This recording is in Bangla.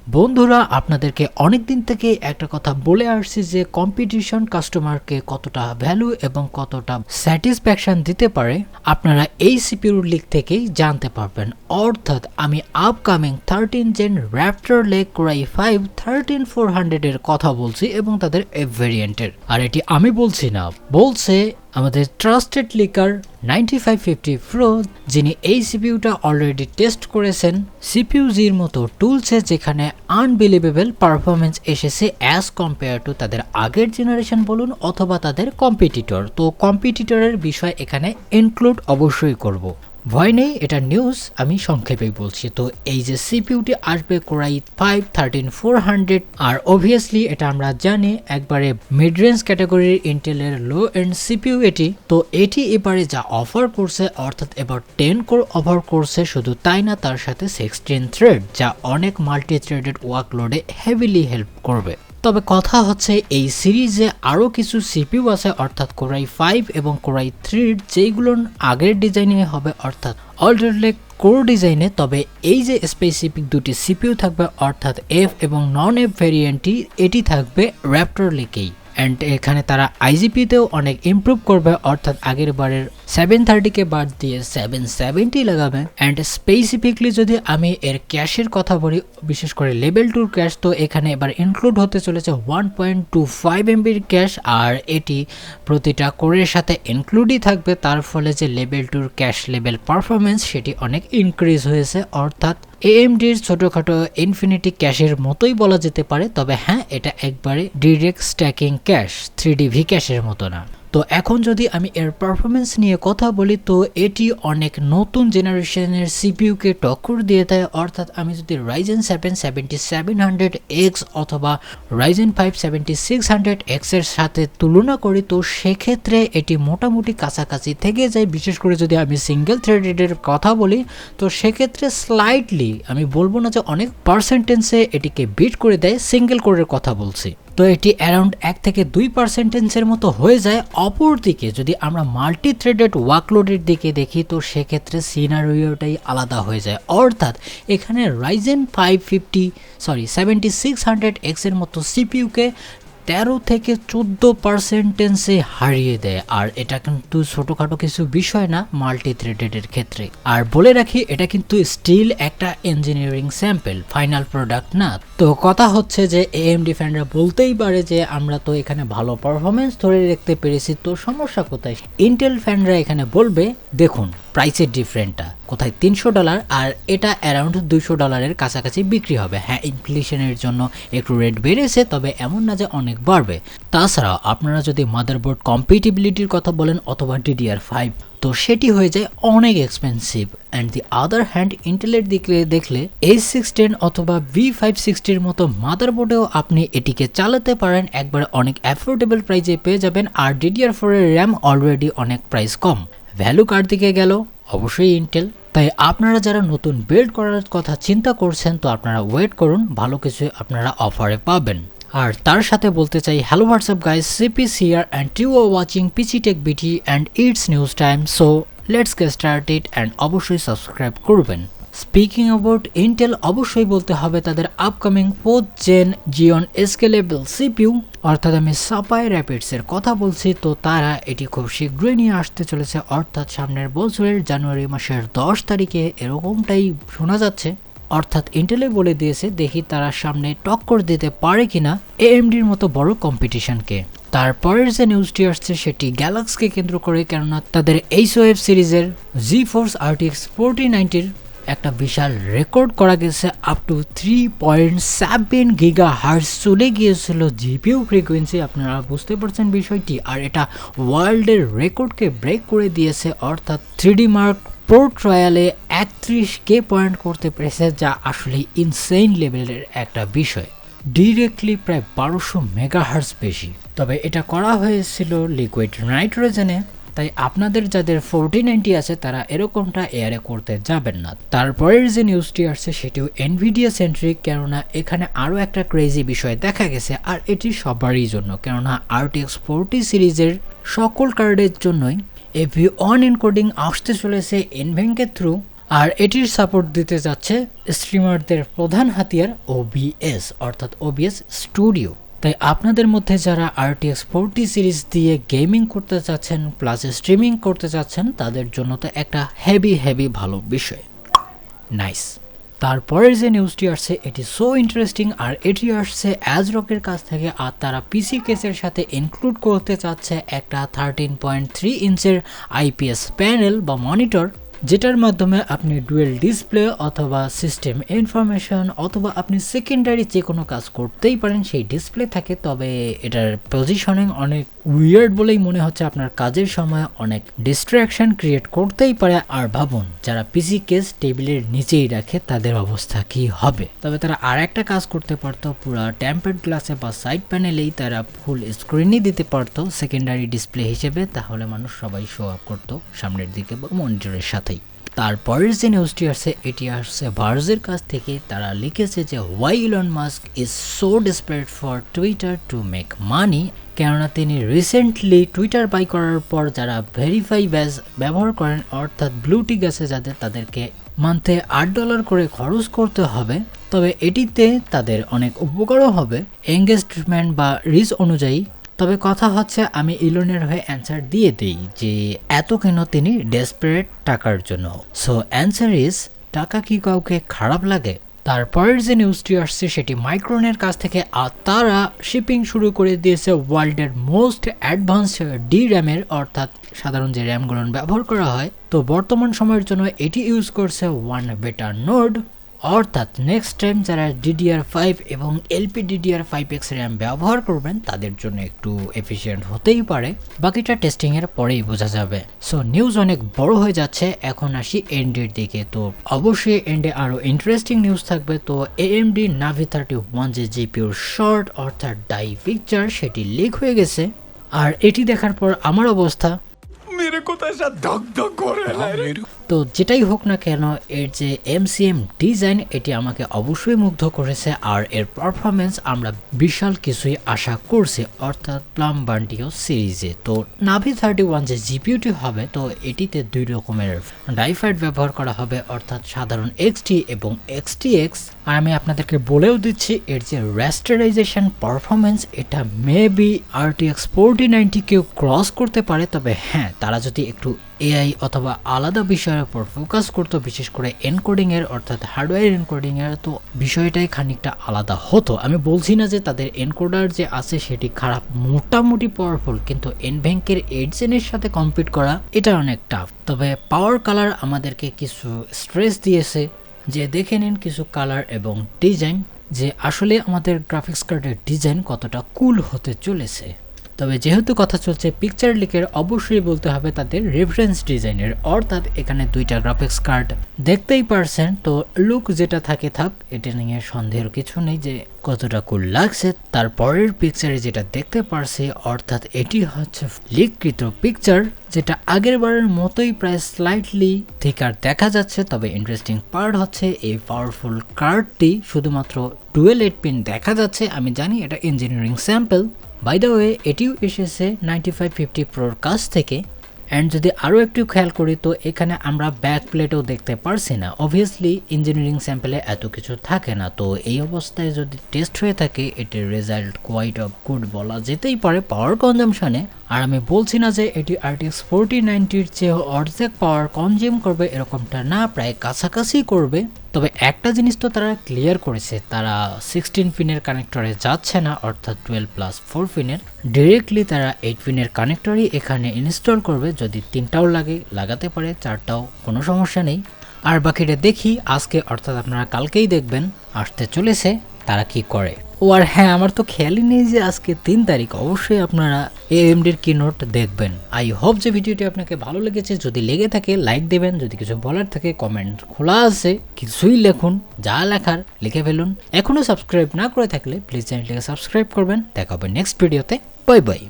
বন্ধুরা আপনাদেরকে অনেক দিন থেকে একটা কথা বলে আসছি যে কম্পিটিশন কাস্টমারকে কতটা ভ্যালু এবং কতটা স্যাটিসফ্যাকশন দিতে পারে আপনারা এই সিপিইউ লিগ থেকেই জানতে পারবেন। অর্থাৎ আমি upcoming 13 gen Raptor Lake Core i 5 13400 এর কথা বলছি এবং তাদের এফ ভেরিয়েন্টের। আর এটি আমি বলছি না, বলছে আমাদের ট্রাস্টেড লিকার 9550 প্রো, যিনি এই সিপিইউটা অলরেডি টেস্ট করেছেন সিপিইউ জির মতো টুলসে, যেখানে আনবিলিভেবল পারফরমেন্স এসেছে অ্যাজ কম্পেয়ার টু তাদের আগের জেনারেশন বলুন অথবা তাদের কম্পিটিটর। তো কম্পিটিটরের বিষয় এখানে ইনক্লুড অবশ্যই করব, ভয় নেই, এটা নিউজ, আমি সংক্ষেপেই বলছি। তো এই যে সিপিইউটি আসবে কোরাই 5 13400, আর অবভিয়াসলি এটা আমরা জানি একবারে মিড রেঞ্জ ক্যাটাগরির ইন্টেলের লো এন্ড সিপিইউ এটি। তো এটি এবারে যা অফার করছে, অর্থাৎ এবার 10 কোর অফার করছে, শুধু তাই না তার সাথে 16 থ্রেড, যা অনেক মাল্টি থ্রেডেড ওয়ার্কলোডে হেভিলি হেল্প করবে। তবে কথা হচ্ছে এই সিরিজে আরও কিছু সিপিইউ আছে, অর্থাৎ কোরাই 5 এবং কোরাই 3 যেগুলো আগের ডিজাইনে হবে, অর্থাৎ অল্টারনেট কোর ডিজাইনে। তবে এই যে স্পেসিফিক দুটি সিপিইউ থাকবে, অর্থাৎ এফ এবং নন এফ ভেরিয়েন্টটি, এটি থাকবে র্যাপটর লেকেই। অ্যান্ড এখানে তারা আইজিপিতেও অনেক ইমপ্রুভ করবে, অর্থাৎ আগের বারের 730কে বাদ দিয়ে 770 লাগাবে। অ্যান্ড স্পেসিফিকলি যদি আমি এর ক্যাশের কথা বলি, বিশেষ করে লেভেল 2 ক্যাশ, তো এখানে এবার ইনক্লুড হতে চলেছে 1.25 এমবির ক্যাশ, আর এটি প্রতিটা কোরের সাথে ইনক্লুডই থাকবে। তার ফলে যে লেভেল 2 ক্যাশ লেভেল পারফরমেন্স সেটি অনেক ইনক্রিজ হয়েছে, অর্থাৎ AMDর ছোটখাটো ইনফিনিটি ক্যাশের মতোই বলা যেতে পারে। তবে হ্যাঁ, এটা একবারে ডিরেক্ট স্ট্যাকিং ক্যাশ, 3D ক্যাশের মতো না। তো এখন যদি আমি এর পারফরমেন্স নিয়ে কথা বলি, তো এটি অনেক নতুন জেনারেশনের সিপিইউকে টক্কর দিয়ে দেয়। অর্থাৎ আমি যদি রাইজেন 7 7700X অথবা রাইজেন 5 7600X এর সাথে তুলনা করি, তো সেক্ষেত্রে এটি মোটামুটি কাছাকাছি থেকে যায়। বিশেষ করে যদি আমি সিঙ্গেল থ্রেডেডের কথা বলি, তো সেক্ষেত্রে স্লাইটলি, আমি বলবো না যে অনেক পার্সেন্টেন্সে এটিকে বিট করে দেয়, সিঙ্গেল কোরের কথা বলছি। তো এটি অ্যারাউন্ড 1 থেকে 2% মতো হয়ে যায়। অপরদিকে যদি আমরা মাল্টি থ্রেডেড ওয়ার্কলোডের দিকে দেখি, তো সেক্ষেত্রে সিনারিওটাই আলাদা হয়ে যায়। অর্থাৎ এখানে রাইজেন 7600X এর মতো সিপিইউকে 13 থেকে 14% হারিয়ে দেয়। আর এটা কিন্তু ছোটখাটো কিছু বিষয় না মাল্টি থ্রেডেডের ক্ষেত্রে। আর বলে রাখি, এটা কিন্তু স্টিল একটা ইঞ্জিনিয়ারিং স্যাম্পল, ফাইনাল প্রোডাক্ট না। তো কথা হচ্ছে যে AMD ফ্যানরা বলতেই পারে যে আমরা তো এখানে ভালো পারফরমেন্স ধরে রাখতে পেরেছি, তো সমস্যা কোথায়? ইন্টেল ফ্যানরা এখানে বলবে দেখুন প্রাইসের ডিফারেন্টটা কোথায়, $300 আর এটা অ্যারাউন্ড $200 কাছাকাছি বিক্রি হবে। হ্যাঁ, ইনফ্লেশনের জন্য একটু রেট বেড়েছে, তবে এমন না যে অনেক বাড়বে। তাছাড়াও আপনারা যদি মাদারবোর্ড কম্পিটিবিলিটির কথা বলেন অথবা DDR5, তো সেটি হয়ে যায় অনেক expensive. And the other hand ইন্টেলের দিকে দেখলে H610 অথবা V560 মতো মাদারবোর্ডেও আপনি এটিকে চালাতে পারেন, একবারে অনেক অ্যাফোর্ডেবল প্রাইসে পেয়ে যাবেন। আর DDR4 এর র্যাম অলরেডি অনেক প্রাইস কম। ভ্যালু কার দিকে গেল? অবশ্যই ইন্টেল। তাই আপনারা যারা নতুন বিল্ড করার কথা চিন্তা করছেন, তো আপনারা ওয়েট করুন, ভালো কিছু আপনারা অফারে পাবেন। আর তার সাথে বলতে চাই, hello WhatsApp guys, CP here and you are watching PC Tech BT and it's news time, so let's get started and অবশ্যই সাবস্ক্রাইব করবেন। স্পিকিং অ্যাবাউট ইন্টেল, অবশ্যই বলতে হবে তাদের upcoming 4th gen Xeon scalable CPU, অর্থাৎ আমি সাপাই র্যাপিডসের কথা বলছি। তো তারা এটি খুব শীঘ্রই নিয়ে আসতে চলেছে, অর্থাৎ সামনের বছরের জানুয়ারি মাসের 10 তারিখে, এরকমটাই শোনা যাচ্ছে। অর্থাৎ ইন্টেলে বলে দিয়েছে, দেখি তারা সামনে টক্কর দিতে পারে কিনা AMDর মতো বড় কম্পিটিশনকে। তারপরের যে নিউজটি আসছে সেটি গ্যালাক্সকে কেন্দ্র করে, কেননা তাদের H5 সিরিজের GeForce RTX 4090-র একটা বিশাল রেকর্ড করা গেছে, আপ টু 3.7 GHz চলে গিয়েছিল জিপিইউ ফ্রিকোয়েন্সি। আপনারা বুঝতে পারছেন বিষয়টি। আর এটা ওয়ার্ল্ডের রেকর্ডকে ব্রেক করে দিয়েছে, অর্থাৎ 3D Mark pro ট্রায়ালে 31K point করতে পেরেছে, যা আসলে ইনসেইন লেভেলের একটা বিষয়, ডিরেক্টলি প্রায় 1200 মেগাহার্জ বেশি। তবে এটা করা হয়েছিল লিকুইড নাইট্রোজেনে, তাই আপনাদের যাদের 4090 আছে তারা এরকমটা এয়ারে করতে যাবেন না। তারপরের যে নিউজটি আসছে সেটিও এনভিডিয়া সেন্ট্রিক, কেননা এখানে আরও একটা ক্রেজি বিষয় দেখা গেছে, আর এটি সবারই জন্য, কেননা RTX 40 সিরিজের সকল কার্ডের জন্যই AV1 এনকোডিং আসতে চলেছে এনভেঙ্কের থ্রু। আর এটির সাপোর্ট দিতে যাচ্ছে স্ট্রিমারদের প্রধান হাতিয়ার OBS অর্থাৎ OBS স্টুডিও। তাই আপনাদের মধ্যে যারা RTX 40 সিরিজ দিয়ে গেমিং করতে চাচ্ছেন প্লাস স্ট্রিমিং করতে চাচ্ছেন তাদের জন্য তো একটা হেভি ভালো বিষয়। নাইস। তারপরের যে নিউজটি আসছে এটি সো ইন্টারেস্টিং, আর এটি আসছে অ্যাজরকের কাছ থেকে, আর তারা পিসি কেসের সাথে ইনক্লুড করতে চাচ্ছে একটা 13.3 ইঞ্চের IPS প্যানেল বা মনিটর, যেটার মাধ্যমে আপনি ডুয়েল ডিসপ্লে অথবা সিস্টেম ইনফরমেশন অথবা আপনি সেকেন্ডারি যে কোনো কাজ করতেই পারেন সেই ডিসপ্লে থাকে। তবে এটার পজিশনিং অনেক উইয়ার্ড বলেই মনে হচ্ছে, আপনার কাজের সময় অনেক ডিস্ট্রাকশন ক্রিয়েট করতেই পারে। আর ভাবুন যারা পিসি কেস টেবিলের নিচেই রাখে তাদের অবস্থা কি হবে। তবে তারা আর একটা কাজ করতে পারতো, পুরো টেম্পারড গ্লাসে বা সাইড প্যানেলেই তারা ফুল স্ক্রিনই দিতে পারতো সেকেন্ডারি ডিসপ্লে হিসেবে, তাহলে মানুষ সবাই শো আপ করতো সামনের দিকে বা মনিটরের সাথেই। তারপরের যে নিউজটি আসছে এটি আসছে ভার্জের কাছ থেকে। তারা লিখেছে যে why Elon Musk is so desperate for Twitter to make money, কেননা তিনি রিসেন্টলি টুইটার বাই করার পর যারা ভেরিফাই ব্যাজ ব্যবহার করেন অর্থাৎ ব্লু টিক আছে যাদের, তাদেরকে মান্থে $8 করে খরচ করতে হবে। তবে এটিতে তাদের অনেক উপকারও হবে এঙ্গেজমেন্ট বা রিচ অনুযায়ী। তবে কথা হচ্ছে আমি ইলনের হয়ে অ্যান্সার দিয়ে দিই যে এত কেন তিনি ডেসপারেট টাকার জন্য। সো অ্যান্সার ইজ টাকা কি কাউকে খারাপ লাগে? তারপরের যে নিউজটি আসছে সেটি মাইক্রনের কাছ থেকে, আর তারা শিপিং শুরু করে দিয়েছে ওয়ার্ল্ডের মোস্ট অ্যাডভান্সড DRAM-এর অর্থাৎ সাধারণ যে র্যামগুলো ব্যবহার করা হয়। তো বর্তমান সময়ের জন্য এটি ইউজ করছে 1 বেটা নোড, অর্থাৎ নেক্সট টাইম যারা DDR5 এবং LPDDR5X র্যাম ব্যবহার করবেন তাদের জন্য একটু এফিশিয়েন্ট হতেই পারে, বাকিটা টেস্টিংয়ের পরেই বোঝা যাবে। সো নিউজ অনেক বড় হয়ে যাচ্ছে, এখন আসি এন্ডের দিকে। তো অবশ্যই এন্ডে আরও ইন্টারেস্টিং নিউজ থাকবে। তো AMD Navi 31 যে GPU শর্ট অর্থাৎ ডাই পিকচার সেটি লিক হয়ে গেছে, আর এটি দেখার পর আমার অবস্থা তো যেটাই হোক না কেন এর যে MCM ডিজাইন এটি আমাকে অবশ্যই মুগ্ধ করেছে, আর এর পারফরমেন্স আমরা বিশাল কিছুই আশা করছি অর্থাৎ প্লাম বান্টিও সিরিজে। তো নাভি 31 যে জিপিইউটি হবে তো এটিতে দুই রকমের ডাইফাইড ব্যবহার করা হবে অর্থাৎ সাধারণ XT এবং XTX। আর আমি আপনাদেরকে বলেও দিচ্ছি এর যে রেস্টারাইজেশন পারফরমেন্স এটা মেবি RTX 4090 কেও ক্রস করতে পারে। তবে হ্যাঁ, তারা যদি একটু AI অথবা আলাদা বিষয়ের উপর ফোকাস করতো, বিশেষ করে এনকোডিং এর অর্থাৎ হার্ডওয়্যার এনকোডিং এর, তো বিষয়টাই খানিকটা আলাদা হতো। আমি বলছি না যে তাদের এনকোডার যে আছে সেটি খারাপ, মোটামুটি পাওয়ারফুল, কিন্তু এনভ্যাঙ্কের 8 জেনের সাথে কম্পিট করা এটা অনেক টাফ। তবে পাওয়ার কালার আমাদেরকে কিছু স্ট্রেস দিয়েছে, যে দেখে নিন কিছু কালার এবং ডিজাইন, যে আসলে আমাদের গ্রাফিক্স কার্ডের ডিজাইন কতটা কুল হতে চলেছে। তবে যেহেতু কথা চলছে পিকচার লিকের, অবশ্যই বলতে হবে তাদের রেফারেন্স ডিজাইনের, অর্থাৎ এখানে দুইটা গ্রাফিক্স কার্ড দেখতেই পারছেন। তো লুক যেটা থাকে থাক, এটা নিয়ে সন্দেহের কিছু নেই যে কতটা কুল লাগছে। তারপরের পিকচারে যেটা দেখতে পারছি অর্থাৎ এটি হচ্ছে লিককৃত পিকচার, যেটা আগের বারের মতোই প্রায় স্লাইটলি থিকার দেখা যাচ্ছে। তবে ইন্টারেস্টিং পার্ট হচ্ছে এই পাওয়ারফুল কার্ডটি শুধুমাত্র ডুয়েল 8 পিন দেখা যাচ্ছে। আমি জানি এটা engineering sample, by the way এটিও এসেছে 9550 Proর কাছ থেকে। অ্যান্ড যদি আরও একটু খেয়াল করি তো এখানে আমরা ব্যাক প্লেটও দেখতে পারছি না। অবভিয়াসলি ইঞ্জিনিয়ারিং স্যাম্পলে এত কিছু থাকে না, তো এই অবস্থায় যদি টেস্ট হয়ে থাকে এটির রেজাল্ট কোয়াইট অফ গুড বলা যেতেই পারে পাওয়ার কনজামশনে। আর আমি বলছি না যে এটি RTX 4090-র চেয়ে অর্ধেক পাওয়ার কনজিউম করবে, এরকমটা না, প্রায় কাছাকাছি করবে। তবে একটা জিনিস তো তারা ক্লিয়ার করেছে, তারা 16 পিনের কানেক্টরে যাচ্ছে না অর্থাৎ 12+4 পিনের, ডিরেক্টলি তারা 8 পিনের কানেক্টরই এখানে ইনস্টল করবে। যদি 3টাও লাগে লাগাতে পারে, 4টাও কোনো সমস্যা নেই। আর বাকিটা দেখি আজকে অর্থাৎ আপনারা কালকেই দেখবেন আসতে চলেছে তারা কি করে। ও আর হ্যাঁ, আমার তো খেয়ালই নেই যে আজকে 3 তারিখ। অবশ্যই আপনারা AMD-র কিনোট দেখবেন। আই হোপ যে ভিডিওটি আপনাকে ভালো লেগেছে। যদি লেগে থাকে লাইক দেবেন, যদি কিছু বলার থাকে কমেন্ট খোলা আছে, কিছুই লেখুন, যা লেখার লিখে ফেলুন। এখনো সাবস্ক্রাইব না করে থাকলে প্লিজ চ্যানেলটিকে সাবস্ক্রাইব করবেন। দেখা হবে নেক্সট ভিডিওতে। Bye bye.